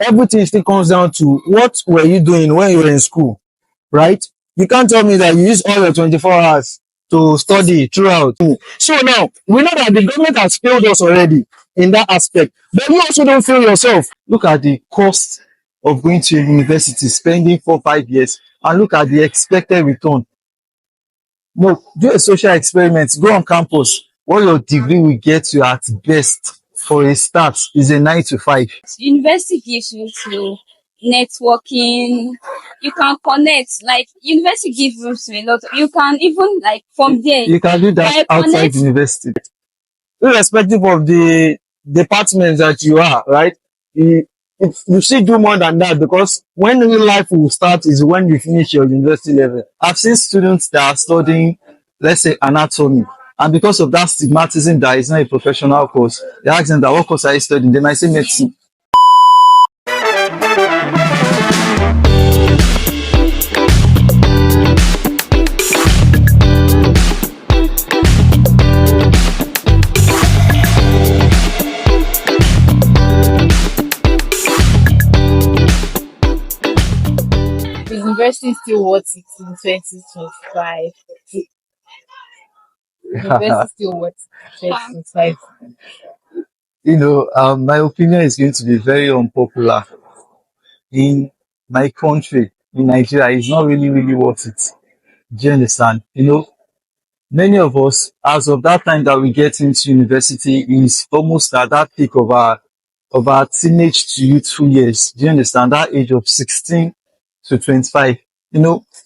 everything still comes down to what were you doing when you were in school, right? You can't tell me that you use all your 24 hours to study throughout. So now we know that the government has failed us already in that aspect, but you also don't fail yourself. Look at the cost of going to a university, spending 4 5 years, and look at the expected return. No, do a social experiment, go on campus. What your degree will get you at best for a start is a 9 to 5. University gives you to networking. You can connect. Like university gives you to a lot. You can even like from there. You can do that by outside connect. university. Irrespective of the department that you are, right? You still do more than that, because when real life will start is when you finish your university level. I've seen students that are studying, let's say, anatomy, and because of that stigmatism that is not a professional course, they ask them that what course are you studying? They might say medicine. The university is still worth it in 2025. The university is still worth it in 2025. My opinion is going to be very unpopular in my country, in Nigeria. It's not really, really worth it. Do you understand? Many of us, as of that time that we get into university, is almost at that peak of our teenage to youthful years. Do you understand? That age of 16 to 25.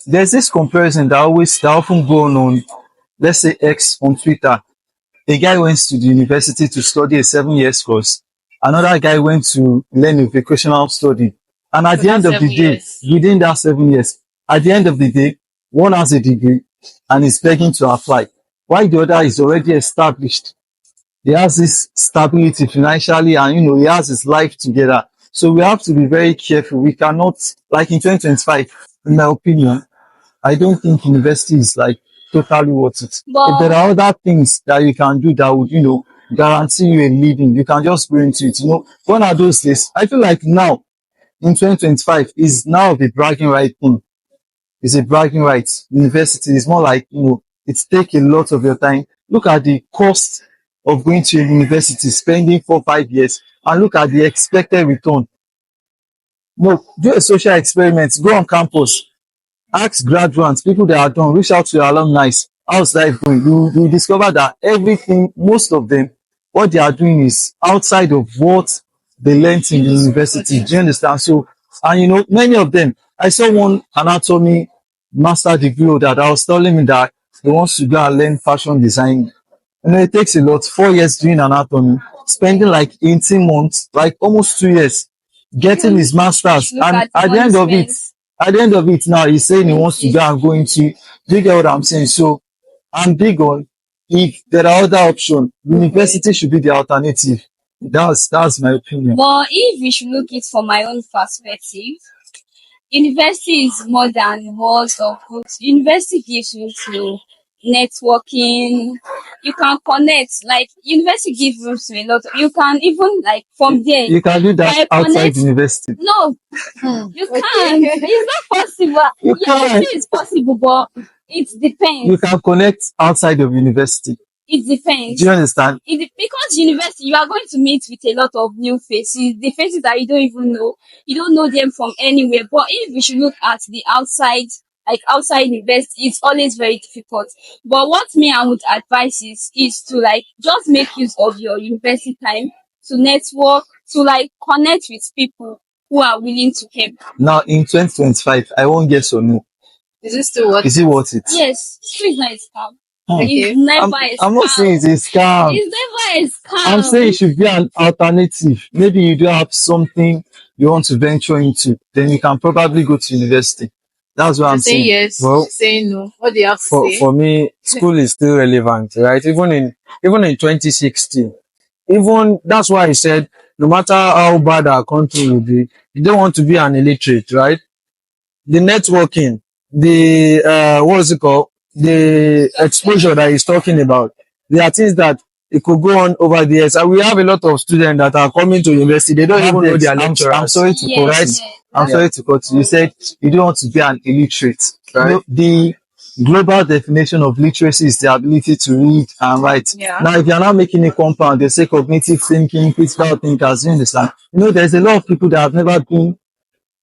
There's this comparison that often go on, let's say X on Twitter. A guy went to the university to study a 7 years course. Another guy went to learn a vocational study. And at the end of the day, within that 7 years, at the end of the day, one has a degree and is begging to apply, while the other is already established. He has this stability financially, and he has his life together. So we have to be very careful. We cannot, like in 2025, in my opinion, I don't think university is like totally worth it. If there are other things that you can do that would, guarantee you a living, you can just go into it. One of those days, I feel like now in 2025 is now the bragging right thing. It's a bragging right. University is more like, it takes a lot of your time. Look at the cost of going to a university, spending 4 5 years, and look at the expected return. No, do a social experiment, go on campus, ask graduates, people that are done, reach out to your alumni. How's life going? You discover that everything, most of them, what they are doing is outside of what they learned in the university. Do you understand? So, and many of them, I saw one anatomy master degree holder that was telling me that he wants to go and learn fashion design. It takes a lot, 4 years doing anatomy, spending like 18 months, like almost 2 years, getting his master's. And at the end of it now, he's saying he wants to go into, do you get what I'm saying? So I'm big on, if there are other options, university should be the alternative. That's my opinion. But if we should look it from my own perspective, university is more than words of books. University gives you to networking. You can connect. Like university gives you to a lot. You can even like from there. You can do that outside university. No, you can't. It's not possible. You can. It's possible, but it depends. You can connect outside of university. It depends. Do you understand? Because university, you are going to meet with a lot of new faces, the faces that you don't even know. You don't know them from anywhere. But if we should look at the outside, like outside university, it's always very difficult. But what me I would advise is to like just make use of your university time to network, to like connect with people who are willing to help. Now in 2025, I won't guess or no. Is it still worth it? Is it worth it? Yes, it's not a scam. Okay. It's never a scam. I'm not saying it's a scam. It's never a scam. I'm saying it should be an alternative. Maybe you do have something you want to venture into, then you can probably go to university. That's what I'm saying. Yes, Well, saying no. What do you have to say? For me, school is still relevant, right? Even in 2016, that's why I said no matter how bad our country will be, you don't want to be an illiterate, right? The networking, the what is it called? The exposure that he's talking about. There are things that it could go on over the years. And we have a lot of students that are coming to university. They don't even know Abdex, their I'm lecturers. sorry to cut Yes, you. yes. I'm Yeah. sorry to cut you. You said you don't want to be an illiterate. You Right. know, the global definition of literacy is the ability to read and write. Yeah. Now, if you're now making a compound, they say cognitive thinking, critical thinkers, you understand? You know, there's a lot of people that have never been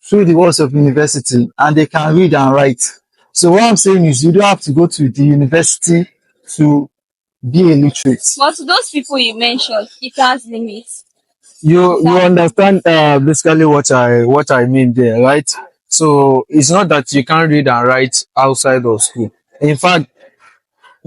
through the walls of university and they can read and write. So what I'm saying is you don't have to go to the university to be a literate. But to those people you mentioned, it has limits. You Exactly. understand basically what I mean there, right? So it's not that you can't read and write outside of school. In fact,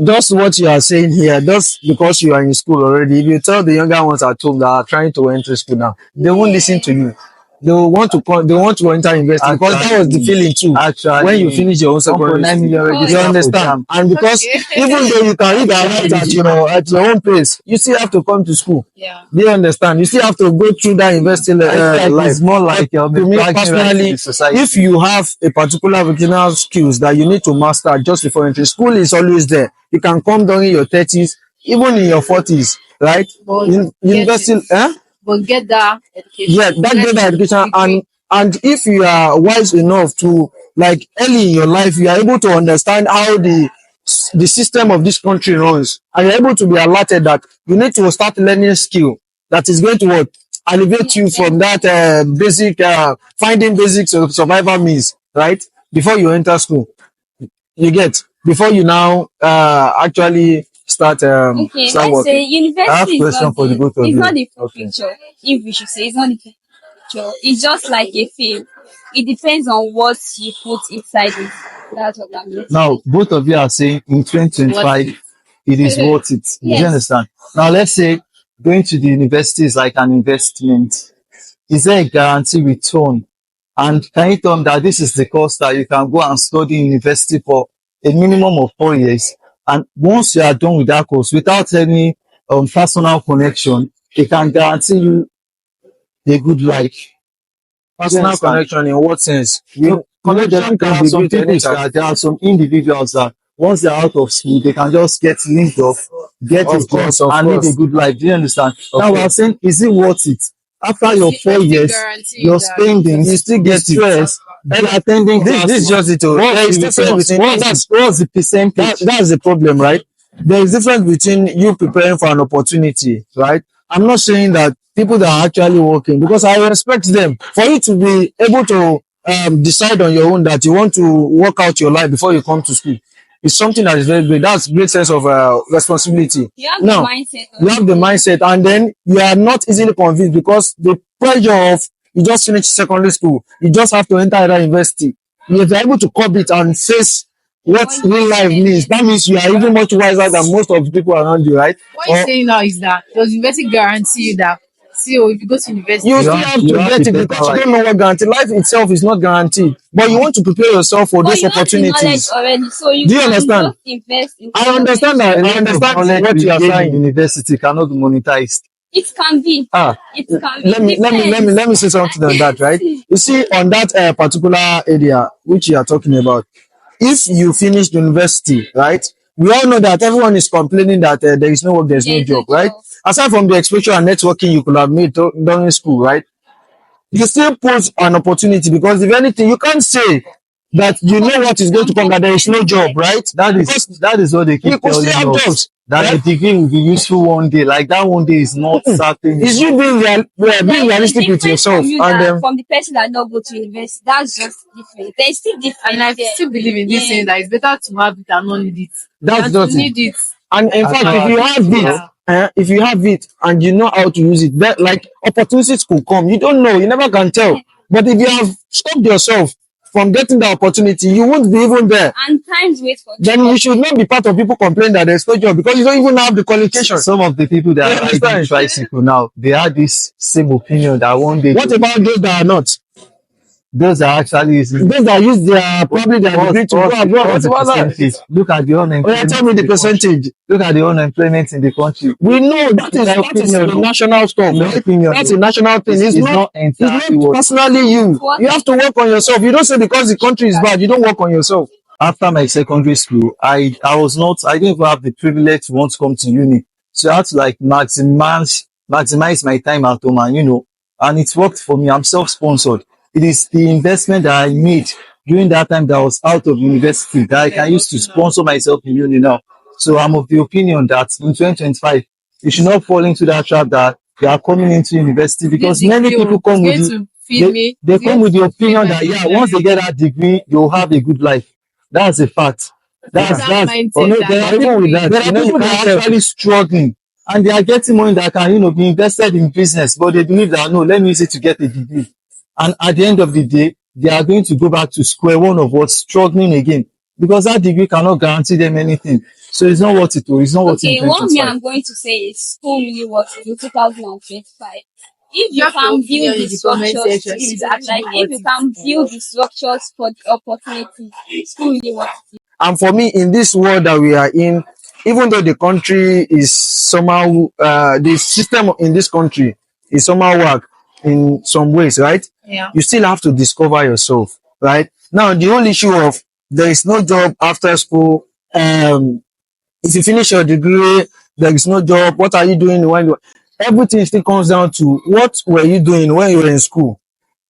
just what you are saying here, just because you are in school already, if you tell the younger ones at home that are trying to enter school now, they won't listen to you. They will want to they want to enter university because that was the feeling too when you Actually, finish your own secondary 1.9 school. million Oh, You registered for understand? JAM. And because Okay. even though you can read and write at your own pace, you still have to come to school. Yeah. Do you understand? You still have to go through that university I feel like life. it's more like To me bragging rights to personally, the society. if you have a particular vocational skills that you need to master just before entering school, is always there. You can come during your 30s, even in your 40s, right? But get University, it. But get that education. yeah, that Get great the education, degree. and if you are wise enough to, like, early in your life, you are able to understand how the system of this country runs, and you're able to be alerted that you need to start learning skill that is going to what elevate you from that basic finding basic survival means, right? Before you enter school, you get, before you now actually Okay, start let's say working. I have university is question not for the the both of it's you. not the full Okay. picture. If we should say it's not the full picture, it's just like a film. It depends on what you put inside it. That's what I'm getting. Now, both of you are saying in What 2025, it is worth it. Do you Yes. understand? Now, let's say going to the university is like an investment. Is there a guarantee return? And can you tell me that this is the cost that you can go and study in university for a minimum of 4 years? And once you are done with that course, without any personal connection, they can guarantee you a good life. Do you Personal understand? connection in what sense? You know, Connection there can are be some built people anytime. that there are some individuals that once they're out of school, they can just get linked off, get a Of course, job, of and live a course. good life. Do you understand? Now Okay. we're saying, is it worth it? After your What's 4 years, guarantee your that spending, You still the get it. stress, the attending This is classes. just it. There What's is the difference return? between What's the percentage? that's the problem, right? There is difference between you preparing for an opportunity, right? I'm not saying that people that are actually working, because I respect them. For you to be able to decide on your own that you want to work out your life before you come to school, is something that is very great. That's great sense of responsibility. You have the Now, mindset you have the already. mindset, and then you are not easily convinced because the pressure of you just finished secondary school, you just have to enter either university. If you're able to curb it and face what What you real life spend means, it. that means you are even much wiser than most of the people around you, right? What Or you're saying now is that does university guarantee you that see if you go to university you You still have, have you to have get a it better because you life. don't know what guarantee. Life itself is not guaranteed, but you want to prepare yourself for But those you have the knowledge opportunities. already, so you Do you can understand? just invest in I the understand knowledge. that. A I lot of understand knowledge what we you are gain in saying. university cannot be monetized. It can be. Ah, It can be. let me say something on that, right? Depends. You see, on that particular area which you are talking about, if you finish university, right? We all know that everyone is complaining that there is no work, there's no There's no job, right? job. Aside from the exposure and networking you could have made during school, right? You still pose an opportunity because if anything, you can't say that you know what is going to come, that there is no job, right? Because That is what they you keep could still telling have us. jobs, That right? the degree will be useful one day. Like that one day is not certain. Is you There being is a realistic with difference yourself, from you and that from the person that not go to university. That's just different. There is still and difference I there. still believe in this Yeah. saying that it's better to have it and not need it that's than just to it. need it. And in fact, if you have it, Yeah. if you have it and you know how to use it, that like opportunities could come. You don't know, you never can tell. But if you have stopped yourself from getting the opportunity, you won't be even there. And times wait for Then you should not be part of people complaining that there's no job because you don't even have the qualification. Some of the people You that are riding understand? tricycle now, they have this same opinion that one day What about those that are not? those are actually using Those that use their probably their degree to go abroad. what's the What about that? percentage? Look at the Oh, yeah, unemployment. tell me in the the country. percentage. Look at the unemployment in the country. We know that My is opinion, a national stuff, my right? opinion, That's a national thing. it's not entirely It's not what. personally you. what You have to work on yourself. You don't say because the country is bad, you don't work on yourself. After my secondary school, I was not, I didn't even have the privilege to want to come to uni. So I had to like maximize my time at home, and and it worked for me. I'm self-sponsored. It is the investment that I made during that time that I was out of university that I can use to sponsor myself in uni now. So I'm of the opinion that in 2025, you should not fall into that trap that you are coming into university, This because many degree people is come with going to feed they, me. they It's come going with the to feed opinion my that yeah, once they Nigerian. get that degree, you'll have a good life. That's a fact. There's Yeah. that That's mindset there that are But even people with degree. that, there are you people can't that are tell. actually struggling, and they are getting money that can be invested in business, but they believe that no, let me use it to get a degree. And at the end of the day, they are going to go back to square one of what, struggling again, because that degree cannot guarantee them anything. So it's not worth it. Oh, it's not worth it in Okay, what me 2025. I'm going to say is school really worth it in 2025. If you Drop your can build opinion the in the comment structures section. to If it, it's actually like if worth you it can or build not. the structures for the opportunity, school really worth it. And for me, in this world that we are in, even though the country is somehow, the system in this country is somehow work in some ways, right? Yeah. You still have to discover yourself, right? Now, the whole issue of there is no job after school, if you finish your degree, there is no job. What are you doing when everything still comes down to what were you doing when you were in school,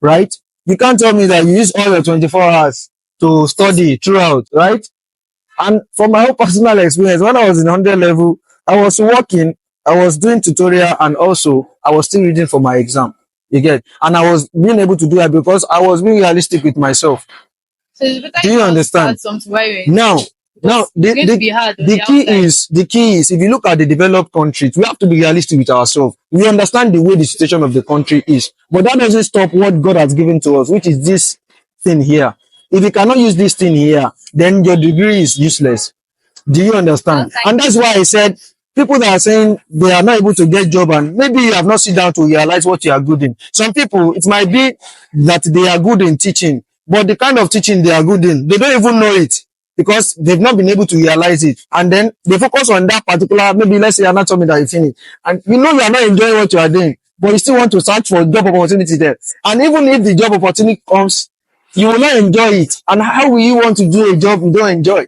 right? You can't tell me that you use all your 24 hours to study throughout, right? And from my own personal experience, when I was in 100 level, I was working, I was doing tutorial, and also I was still reading for my exam. You get, and I was being able to do that because I was being realistic with myself. So it's better Do you you now understand? start something while you're in Now, school. now Because it's going to be hard on the the key outside. is if you look at the developed countries, we have to be realistic with ourselves. We understand the way the situation of the country is, but that doesn't stop what God has given to us, which is this thing here. If you cannot use this thing here, then your degree is useless. Do you understand? Just like And that's why I said people that are saying they are not able to get job, and maybe you have not sit down to realize what you are good in. Some people, it might be that they are good in teaching, but the kind of teaching they are good in, they don't even know it because they've not been able to realize it. And then they focus on that particular, maybe let's say anatomy that you finish. And you know you are not enjoying what you are doing, but you still want to search for job opportunity there. And even if the job opportunity comes, you will not enjoy it. And how will you want to do a job you don't enjoy?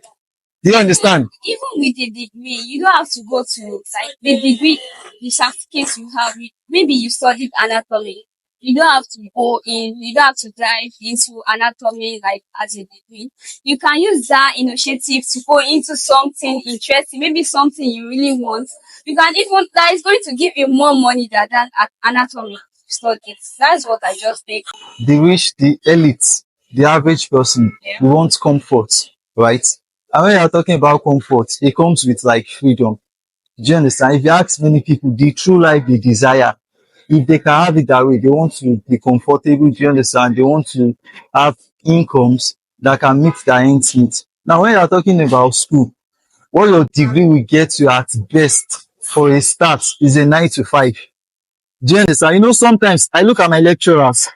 Do you understand? even with the degree, you don't have to go to like the degree, the certificate you have. Maybe you studied anatomy. You don't have to go in. You don't have to dive into anatomy like as a degree. You can use that initiative to go into something interesting, maybe something you really want. You can even that is going to give you more money than that anatomy studies. That's what I just think. The rich, the elite, the average person, Yeah. we want comfort, right? And when you're talking about comfort, it comes with like freedom. Do you understand? If you ask many people the true life they desire, if they can have it that way, they want to be comfortable. Do you understand? They want to have incomes that can meet their ends meet. Now, when you're talking about school, what your degree will get you at best for a start is a 9 to 5. Do you understand? Sometimes I look at my lecturers,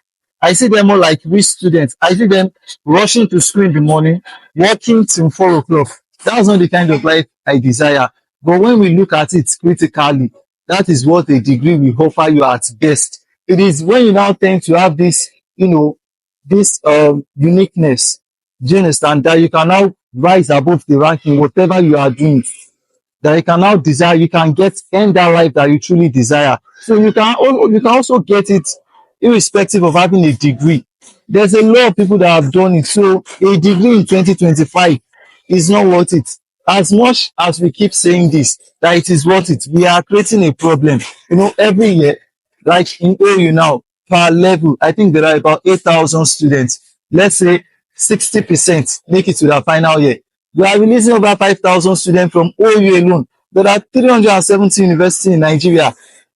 I see them more like rich students. I see them rushing to school in the morning, working till 4 o'clock. That's not the kind of life I desire. But when we look at it critically, that is what a degree will offer you at best. It is when you now tend to have this, this uniqueness. Do you understand? That you can now rise above the ranking, whatever you are doing, that you can now desire, you can get end that life that you truly desire. So you can also get it irrespective of having a degree. There's a lot of people that have done it. So a degree in 2025 is not worth it. As much as we keep saying this, that it is worth it, we are creating a problem. Every year, like in AU now, per level, I think there are about 8,000 students. Let's say 60% make it to the final year. We are releasing over 5,000 students from OU alone. There are 370 universities in Nigeria.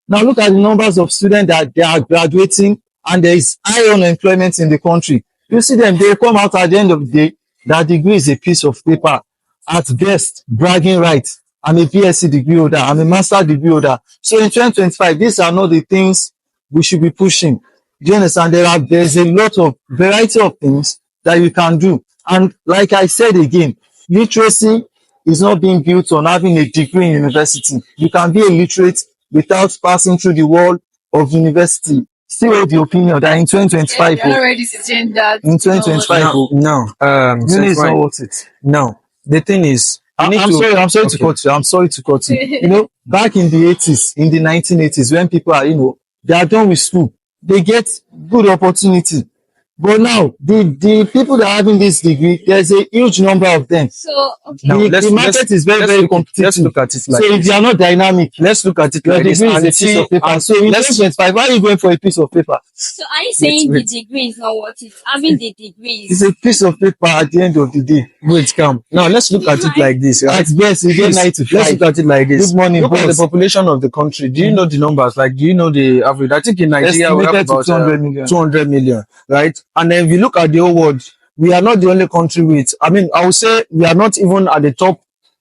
Now look at the numbers of students that they are graduating, and there is high unemployment in the country. You see them, they come out at the end of the day, that degree is a piece of paper. At best, bragging rights. I'm a BSc degree holder. I'm a master degree holder. So in 2025, these are not the things we should be pushing. Do you understand? There's a lot of variety of things that you can do. And like I said again, literacy is not being built on having a degree in university. You can be a literate without passing through the wall of university. Still hold the opinion that in Yeah, 2025, you're not ready to change that. in You know what? 2025, No, no, uni is not Fine. worth it. No. The thing is, You need I'm to. sorry, I'm sorry to Okay. cut you. I'm sorry to cut you. You know, back in the 80s, in the 1980s, when people are, they are done with school, they get good opportunity. But now, the people that are having this degree, there's a huge number of them. So, okay. Now The market is very, very let's competitive. look at it like So if this. you are not dynamic, Let's look at it your like this degree is a and piece see. of paper. And So in let's 2025, why are you going for a piece of paper? So are you wait, saying the wait. degree is not worth it? Having the degree It's is a piece of paper at the end of the day. Wait, come. Now let's look at it like this, right? At best, you get Please, 9 to let's 5. look at it like this. Good morning, Look at the boss. population of the country. Do you know the numbers? Like, do you know the average? I think in Nigeria we have Estimated to about 200 million. 200 million, right? And then if you look at the whole world, we are not the only country with. I mean, I would say we are not even at the top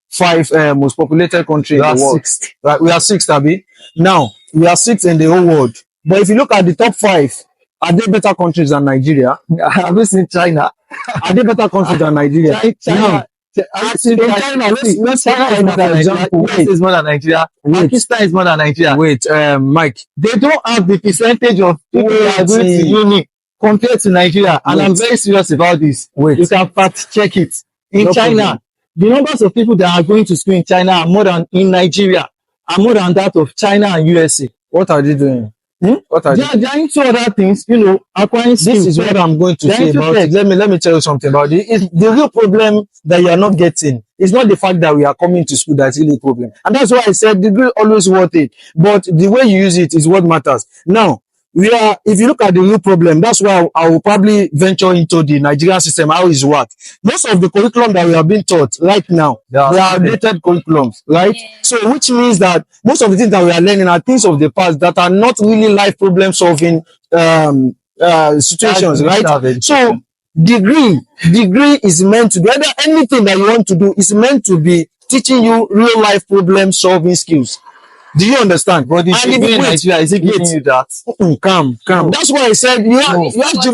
5 most populated country in We the are world. sixth. Right? We are 6th, Abi. Now we are 6th in the whole world. But if you look at the top 5, are they better countries than Nigeria? Have you seen China? Are they better countries than Nigeria? Now, China. Have you seen in China? China, let's China take is more for than Nigeria. example. USA is more than Nigeria. Wait. Pakistan is more than Nigeria. Wait, Mike. They don't have the percentage of people that are going to Wait. uni compared to Nigeria. And I'm Wait. very serious about this. Wait. You can fact check it. In No China, problem. the numbers of people that are going to school in China are more than in Nigeria, are more than that of China and USA. What are they doing? Hmm? What are they? They are into other things, acquiring This skills. is what I'm going to They're say into about tech. it. Let me tell you something about it. The real problem that you are not getting is not the fact that we are coming to school that's really a problem. And that's why I said degree always worth it. But the way you use it is what matters. Now, if you look at the real problem, that's why I will probably venture into the Nigerian system, how it's work. Most of the curriculum that we are being taught right now, They are they are outdated curriculums, right? Yeah. So which means that most of the things that we are learning are things of the past that are not really life problem solving situations, right? So degree is meant to be either anything that you want to do is meant to be teaching you real life problem solving skills. Do you understand? But the And if degree in wait, Nigeria, is it giving wait. you that? Calm. No. That's why I said you have to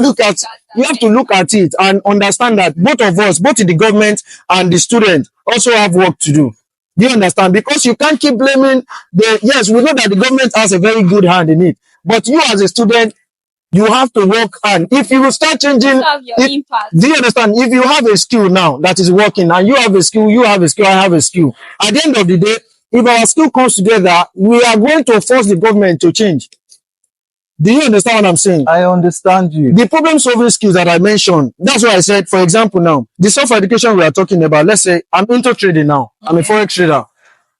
look at it and understand that both of us, both the government and the student, also have work to do. Do you understand? Because you can't keep blaming yes, we know that the government has a very good hand in it, but you as a student, you have to work hard. If you will start changing, have your impact. do you understand? If you have a skill now that is working and you have a skill, I have a skill. At the end of the day, if our skill comes together, we are going to force the government to change. Do you understand what I'm saying? I understand you. The problem solving skills that I mentioned, that's why I said, for example, now, the self-education we are talking about, let's say I'm into trading now. I'm a forex trader.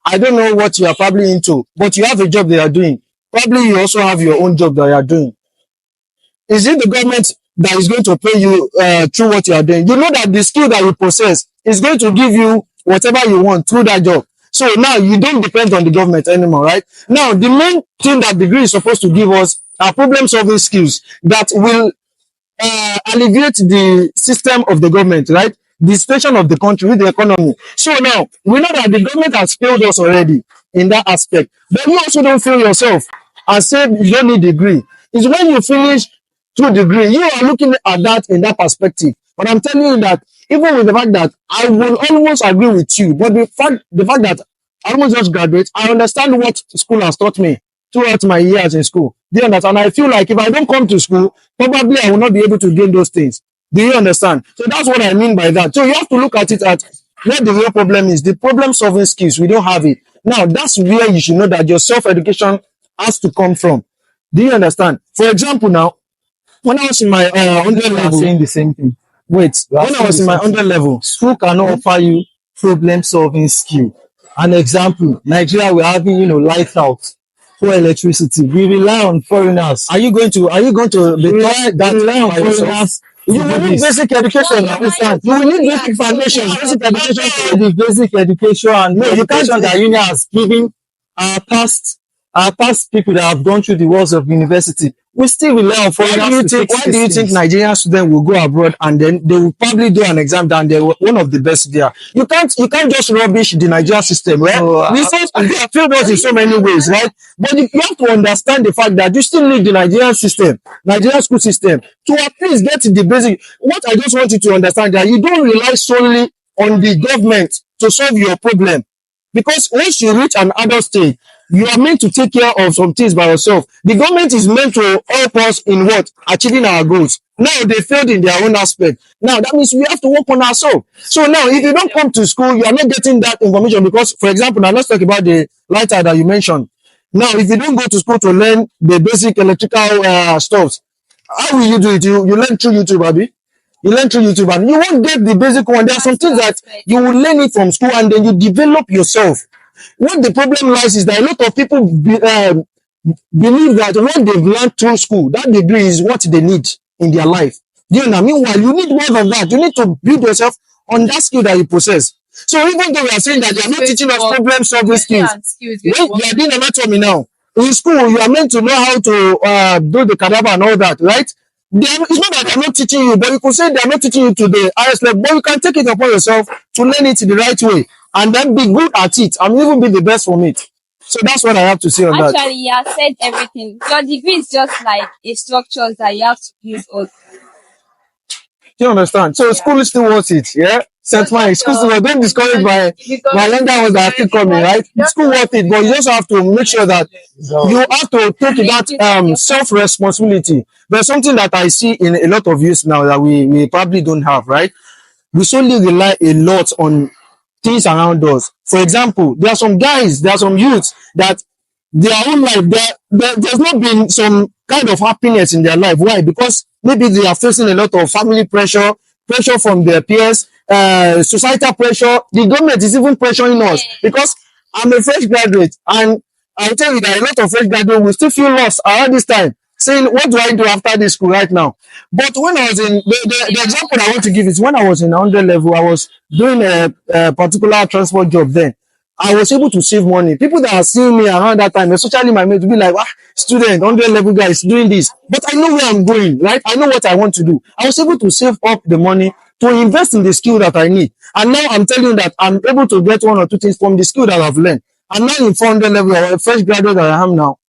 I don't know what you are probably into, but you have a job that you are doing. Probably you also have your own job that you are doing. Is it the government that is going to pay you through what you are doing? You know that the skill that you possess is going to give you whatever you want through that job. So now you don't depend on the government anymore, right? Now, the main thing that degree is supposed to give us are problem solving skills that will alleviate the system of the government, right? The situation of the country with the economy. So now, we know that the government has failed us already in that aspect. But you also don't fail yourself and say you don't need degree. It's when you finish through degree, you are looking at that in that perspective. But I'm telling you that even with the fact that I will almost agree with you, but the fact that I almost just graduate, I understand what school has taught me throughout my years in school. Do you understand? I feel like if I don't come to school, probably I will not be able to gain those things. Do you understand? So that's what I mean by that. So you have to look at it at what the real problem is. The problem solving skills, we don't have it. Now, that's where you should know that your self-education has to come from. Do you understand? For example, now, when I was in my 100 You are level, saying the same thing. wait, You are when I saying was the in my same thing. 100 level, School cannot offer you problem solving skill. An example, Nigeria, we're having, lights out for electricity. We rely on foreigners. are you going to be taught that Rely on by yourself? foreigners. You will need basic education, Why- understand? why- You will need why- basic foundation, basic education for The basic education and No, the you can't education that uni has given our past people that have gone through the walls of university. We still rely on foreigners to fix why do you these think things. Nigerian students will go abroad and then they will probably do an exam and they're one of the best there? You can't just rubbish the Nigerian system, right? No, We say they have failed us in so many ways, right? But you have to understand the fact that you still need the Nigerian system, Nigerian school system, to at least get the basic. What I just want you to understand that you don't rely solely on the government to solve your problem. Because once you reach an adult stage, you are meant to take care of some things by yourself. The government is meant to help us in what? Achieving our goals. Now they failed in their own aspect. Now that means we have to work on ourselves. So now if you don't come to school, you are not getting that information because, for example, now let's talk about the lighter that you mentioned. Now, if you don't go to school to learn the basic electrical stuff, how will you do it? You learn through YouTube, Abby. You learn through YouTube and you won't get the basic one. There are some things that you will learn it from school and then you develop yourself. What the problem lies is that a lot of people believe that what they've learned through school, that degree is what they need in their life. Do you know? Meanwhile, you need more than that. You need to build yourself on that skill that you possess. So even though we are saying that they are not teaching us problem solving skills, when you are doing anatomy now, in school you are meant to know how to do the cadaver and all that, right? It's not that they're not teaching you, but you could say they're not teaching you to the highest level, but you can take it upon yourself to learn it the right way and then be good at it and even be the best from it. So that's what I have to say on that. Actually, you have said everything. Your degree is just like a structure that you have to build on. Do you understand? So school is still worth it, yeah? Set my school still don't discourage my younger ones that are still coming, right? School worth it, but you just have to make sure that you have to take that self-responsibility. There's something that I see in a lot of youth now that we probably don't have, right? We solely rely a lot on things around us. For example, there are some guys, there are some youths that their own life, there's not been some kind of happiness in their life. Why? Because maybe they are facing a lot of family pressure, pressure from their peers, societal pressure. The government is even pressuring us because I'm a fresh graduate and I'll tell you that a lot of fresh graduates will still feel lost around this time, saying, what do I do after this school right now? But when I was in, the example I want to give is when I was in 100 level, I was doing a particular transport job then. I was able to save money. People that are seeing me around that time, especially my mates, will be like, student, 100 level guys doing this. But I know where I'm going, right? I know what I want to do. I was able to save up the money to invest in the skill that I need. And now I'm telling you that I'm able to get one or two things from the skill that I've learned. I'm now in 400 level, or a fresh graduate that I am now.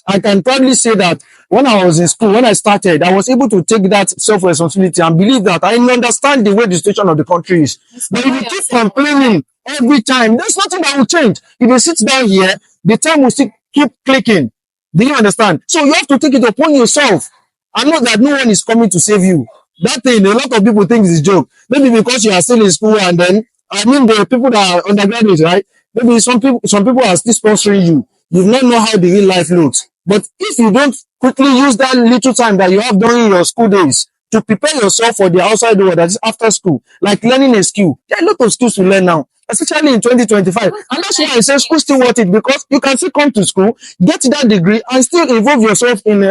I can probably say that when I was in school, when I started, I was able to take that self-responsibility and believe that I understand the way the situation of the country is. But if you keep complaining every time, there's nothing that will change. If you sit down here, the time will still keep clicking. Do you understand? So you have to take it upon yourself. And know that no one is coming to save you. That thing, a lot of people think is a joke. Maybe because you are still in school and then, I mean, the people that are undergraduates, right? Maybe some people are still sponsoring you. You not know how the real life looks. But if you don't quickly use that little time that you have during your school days to prepare yourself for the outside world, that is after school, like learning a skill, there are a lot of skills to learn now, especially in 2025. And that's why I say school still worth it, because you can still come to school, get that degree, and still involve yourself in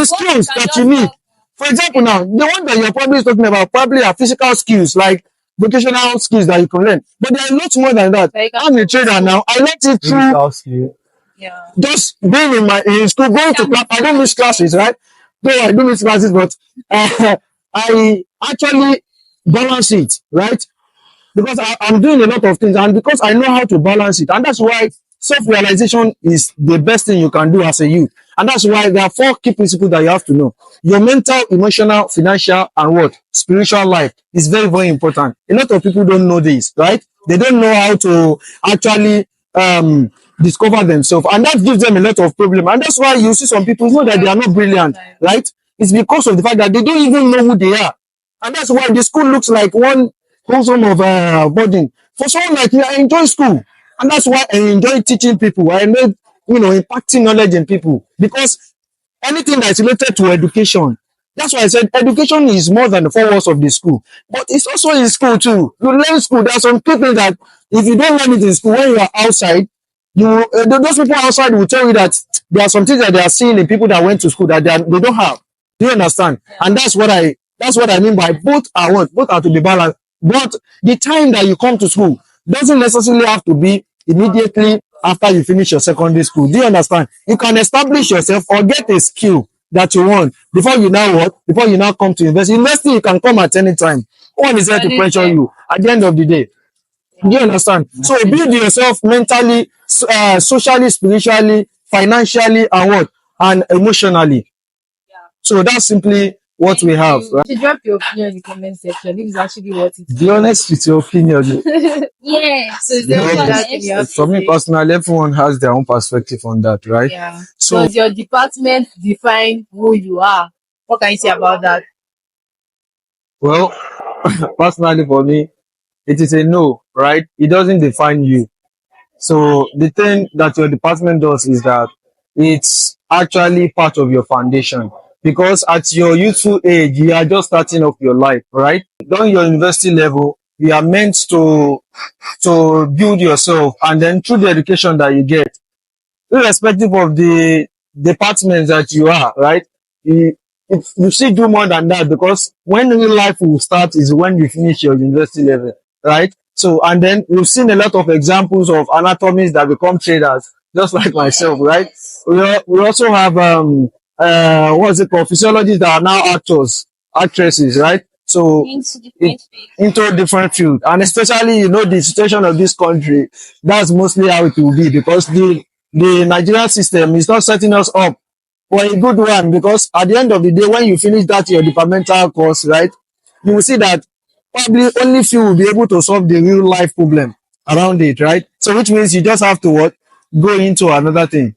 skills that you need. For example, now, the one that you're probably talking about probably are physical skills, like vocational skills that you can learn. But there are lots more than that. I'm a trader now. I learned it through just being in school, going to class. I don't miss classes, right? Though I do miss classes, but I actually balance it, right? Because I'm doing a lot of things and because I know how to balance it. And that's why self-realization is the best thing you can do as a youth. And that's why there are 4 key principles that you have to know. Your mental, emotional, financial, and what? Spiritual life is very, very important. A lot of people don't know this, right? They don't know how to actually discover themselves. And that gives them a lot of problem. And that's why you see some people know that they are not brilliant, right? It's because of the fact that they don't even know who they are. And that's why the school looks like one wholesome of burden. For someone like me, I enjoy school. And that's why I enjoy teaching people. I enjoy, impacting knowledge in people. Because anything that's related to education, that's why I said education is more than the 4 walls of the school. But it's also in school too. You learn school. There are some people that if you don't learn it in school, when you are outside, those people outside will tell you that there are some things that they are seeing in people that went to school that they don't have. Do you understand? Yeah. And that's what I mean by both are to be balanced. But the time that you come to school doesn't necessarily have to be immediately after you finish your secondary school. Do you understand? You can establish yourself or get a skill that you want before you now come to university. University, you can come at any time. No one is there to pressure you at the end of the day. Do you understand? So build yourself mentally, socially, spiritually, financially, and emotionally. So that's simply what we have. Right? You should drop your opinion in the comment section. This is actually what it is. Be honest with your opinion. Yeah. So for me personally, everyone has their own perspective on that, right? Yeah. So does your department define who you are? What can you say about that? Well, personally for me, it is a no, right? It doesn't define you. So the thing that your department does is that it's actually part of your foundation, because at your youthful age, you are just starting off your life, right? During your university level, you are meant to build yourself, and then through the education that you get, irrespective of the department that you are, right? You, you should do more than that, because when real life will start is when you finish your university level, right? So, and then we've seen a lot of examples of anatomies that become traders, just like myself, right? We also have, what's it called? Physiologists that are now actors, actresses, right? So, Into it, different fields. into a different field, and especially, the situation of this country, that's mostly how it will be, because the Nigerian system is not setting us up for a good one, because at the end of the day, when you finish that your departmental course, right, you will see that probably only few will be able to solve the real life problem around it, right? So which means you just have to what? Go into another thing,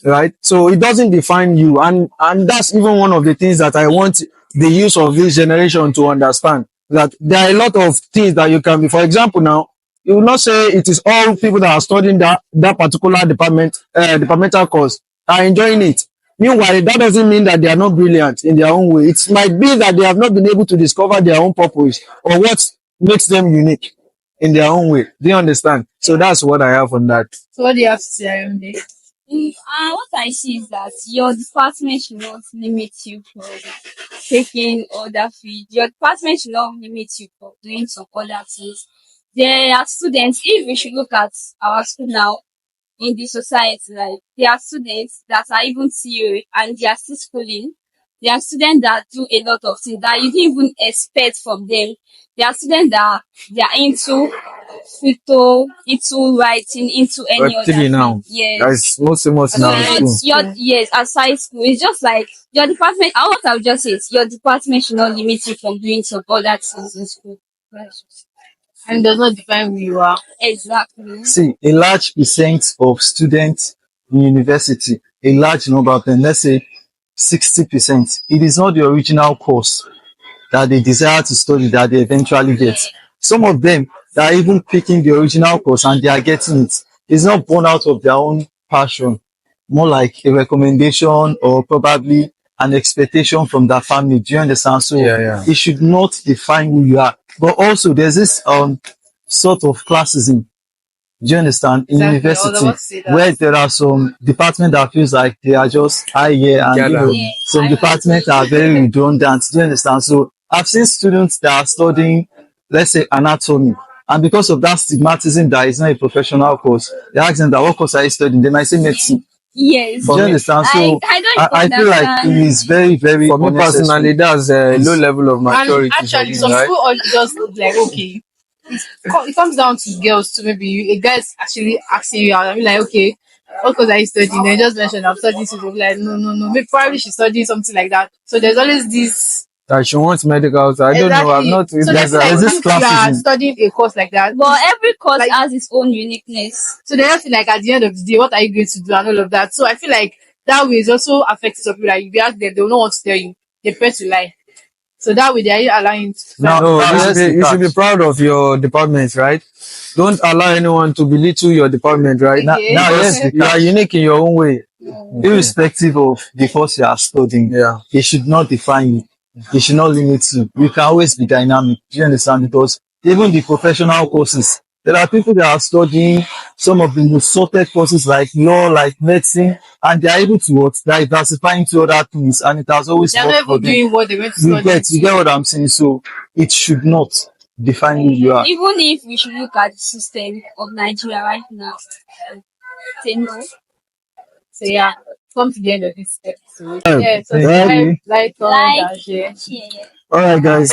right? So it doesn't define you, and that's even one of the things that I want the youth of this generation to understand, that there are a lot of things that you can be. For example, now you will not say it is all people that are studying that particular departmental course are enjoying it. Meanwhile, that doesn't mean that they are not brilliant in their own way. It might be that they have not been able to discover their own purpose or what makes them unique in their own way. Do you understand? So that's what I have on that. So what do you have to say, Aramide? What I see is that your department should not limit you from taking other fields. Your department should not limit you from doing some other things. There are students, if we should look at our school now in the society, like there are students that are even theory and they are still schooling. There are students that do a lot of things that you didn't even expect from them. There are students that they are into photo, into writing, into any other Web3 thing. now. Yes. That's most famous in So our yeah, school. Your yes, aside school, it's just like your department. What I would just say is your department should not limit you from doing some other things in school. and it does not define who you are. Exactly. See, a large percent of students in university, a large number of them, let's say 60%, it is not the original course that they desire to study that they eventually get. Some of them, they are even picking the original course and they are getting it. It's not born out of their own passion, more like a recommendation or probably an expectation from their family. Do you understand? So Yeah, yeah. it should not define who you are. But also there's this sort of classism, do you understand? In Exactly. I was university, about to say where that. there are some departments that feels like they are just high here and Gather. Yeah, some I departments are very redundant. Do you understand? So I've seen students that are studying, let's say, anatomy. And because of that stigmatism that is not a professional course, they ask them that what course are you studying? They might say medicine. yes. Do you me- understand? So I I don't feel like it understand. is very, very For me personally, unnecessary. that's a low level of And maturity for actually, me, some right? people all just like, okay, it comes down to girls too. Maybe a guy is actually asking you out. I mean, like, okay, what course are you studying? They just mentioned I'm studying. So they'll be like, no, no, no. Maybe probably she's studying something like that. So there's always this. That she wants medical. So I don't know. I've Exactly. not So even they feel like There's that. this if you are classism. studying a course like that, But every course like, has its own uniqueness. so they just feel like at the end of the day, what are you going to do and all of that. So I feel like that way is also affecting some people. Like if you ask them, they will not want to tell you. They prefer to lie. So that way they are you allowing you to Now, find No, now here's the you should be catch. proud of your department, right? Don't allow anyone to belittle your department, right? Okay. Now here's Because the you are catch. unique in your own way. Irrespective of the course you are studying, Yeah. it should not define you. It should not limit you. You can always be dynamic. Do you understand? Because even the professional courses, there are people that are studying some of the most sorted courses like law, like medicine, and they are able to what, diversify into other things, and it has always They're worked not for even them. doing what they went to You study. get, you get what I'm saying? So it should not define who you are. Even if we should look at the system of Nigeria right now, say no. So yeah, come to the end of this episode. Yeah, Yeah, thank subscribe, you. like, comment, Like, and share. share. All right, guys.